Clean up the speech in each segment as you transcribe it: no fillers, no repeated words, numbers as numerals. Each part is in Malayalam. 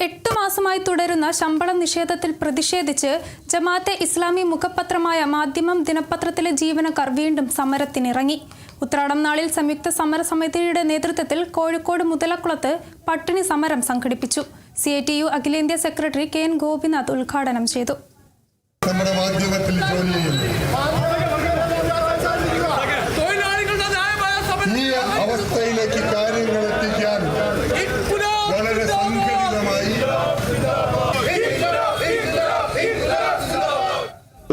8 മാസമായി തുടരുന്ന ശമ്പള നിഷേധത്തിൽ പ്രതിഷേധിച്ച് ജമാഅത്തെ ഇസ്ലാമി മുഖപത്രമായ മാധ്യമം ദിനപത്രത്തിലെ ജീവനക്കാർ വീണ്ടും സമരത്തിനിറങ്ങി. ഉത്രാടം നാളിൽ സംയുക്ത സമരസമിതിയുടെ നേതൃത്വത്തിൽ കോഴിക്കോട് മുതലക്കുളത്ത് പട്ടിണി സമരം സംഘടിപ്പിച്ചു. CITU അഖിലേന്ത്യാ സെക്രട്ടറി KN ഗോപിനാഥ് ഉദ്ഘാടനം ചെയ്തു.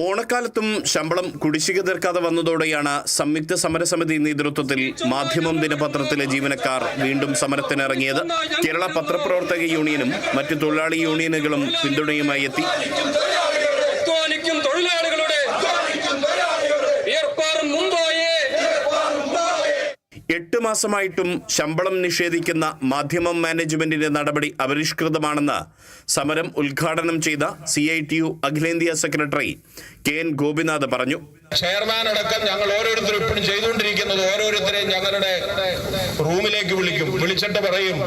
ഓണക്കാലത്തും ശമ്പളം കുടിശ്ശിക തീർക്കാതെ വന്നതോടെയാണ് സംയുക്ത സമരസമിതി നേതൃത്വത്തിൽ മാധ്യമം ദിനപത്രത്തിലെ ജീവനക്കാർ വീണ്ടും സമരത്തിനിറങ്ങിയത്. കേരള പത്രപ്രവർത്തക യൂണിയനും മറ്റു തൊഴിലാളി യൂണിയനുകളും പിന്തുണയുമായി എത്തി. എട്ട് മാസമായിട്ടും ശമ്പളം നിഷേധിക്കുന്ന മാധ്യമം മാനേജ്മെന്റിന്റെ നടപടി അപരിഷ്കൃതമാണെന്ന് സമരം ഉദ്ഘാടനം ചെയ്ത CITU അഖിലേന്ത്യാ സെക്രട്ടറി KN ഗോപിനാഥ് പറഞ്ഞു. ചെയർമാൻ അടക്കം ഞങ്ങൾ ഓരോരുത്തരും ഇപ്പോഴും ചെയ്തുകൊണ്ടിരിക്കുന്നത് ഓരോരുത്തരെയും ഞങ്ങളുടെ റൂമിലേക്ക് വിളിച്ചിട്ട് പറയും,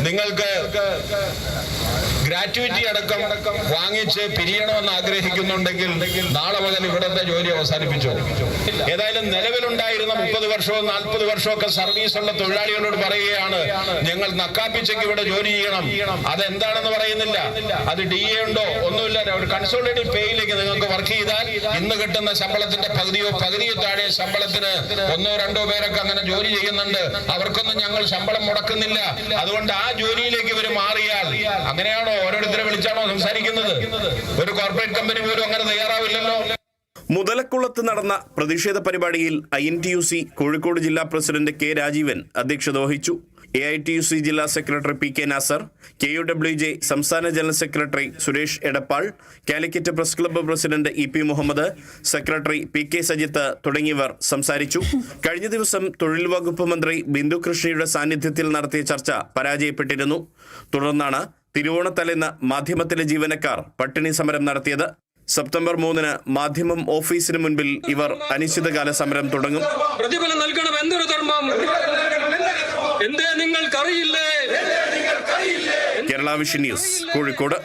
നിങ്ങൾക്ക് ഗ്രാറ്റുവിറ്റി അടക്കം വാങ്ങിച്ച് പിരിയണമെന്ന് ആഗ്രഹിക്കുന്നുണ്ടെങ്കിൽ നാളെ മുതൽ ഇവിടുത്തെ ജോലി അവസാനിപ്പിച്ചോ. ഏതായാലും നിലവിലുണ്ടായിരുന്ന 30 വർഷവും 40 വർഷമൊക്കെ സർവീസ് ഉള്ള തൊഴിലാളികളോട് പറയുകയാണ്, ഞങ്ങൾ നക്കാപ്പിച്ചയ്ക്ക് ഇവിടെ ജോലി ചെയ്യണം. അതെന്താണെന്ന് പറയുന്നില്ല. അത് DA ഉണ്ടോ ഒന്നുമില്ല. ഒരു കൺസോളിഡേറ്റഡ് പേയിലേക്ക് നിങ്ങൾക്ക് വർക്ക് ചെയ്താൽ ഇന്ന് കിട്ടുന്ന ശമ്പളത്തിന്റെ പകുതിയോ താഴെ ശമ്പളത്തിന് 1-2 പേരൊക്കെ അങ്ങനെ ജോലി ചെയ്യുന്നുണ്ട്. അവർക്കൊന്നും ഞങ്ങൾ ശമ്പളം മുടക്കുന്നില്ല. അതുകൊണ്ട് ആ ജോലിയിലേക്ക് ഇവർ മാറിയാൽ, അങ്ങനെയാണോ ഓരോരുത്തരെ വിളിച്ചാണോ സംസാരിക്കുന്നത്? ഒരു കോർപ്പറേറ്റ് കമ്പനി പോലും അങ്ങനെ തയ്യാറാവില്ലല്ലോ. മുതലക്കുളത്ത് നടന്ന പ്രതിഷേധ പരിപാടിയിൽ INTUC കോഴിക്കോട് ജില്ലാ പ്രസിഡന്റ് K രാജീവൻ അധ്യക്ഷത വഹിച്ചു. AITUC ജില്ലാ സെക്രട്ടറി PK നാസർ, KUWJ സംസ്ഥാന general secretary Suresh Edappal, Calicut press club president EP Muhammad, secretary PK Sajith തുടങ്ങിയവർ സംസാരിച്ചു. കഴിഞ്ഞ ദിവസം തൊഴിൽ വകുപ്പ് മന്ത്രി ബിന്ദു കൃഷ്ണയുടെ സാന്നിധ്യത്തിൽ നടത്തിയ ചർച്ച പരാജയപ്പെട്ടിരുന്നു. തുടർന്നാണ് തിരുവോണത്തലേന്ന് മാധ്യമത്തിലെ ജീവനക്കാർ പട്ടിണി സമരം നടത്തിയത്. സെപ്റ്റംബർ 3 മാധ്യമം ഓഫീസിന് മുൻപിൽ ഇവർ അനിശ്ചിതകാല സമരം തുടങ്ങും. പ്രതിഫലം നൽകണം എന്തൊരു ധർമ്മം, എന്തേ നിങ്ങൾക്കറിയില്ലേ? Kerala vision news, Kozhikode.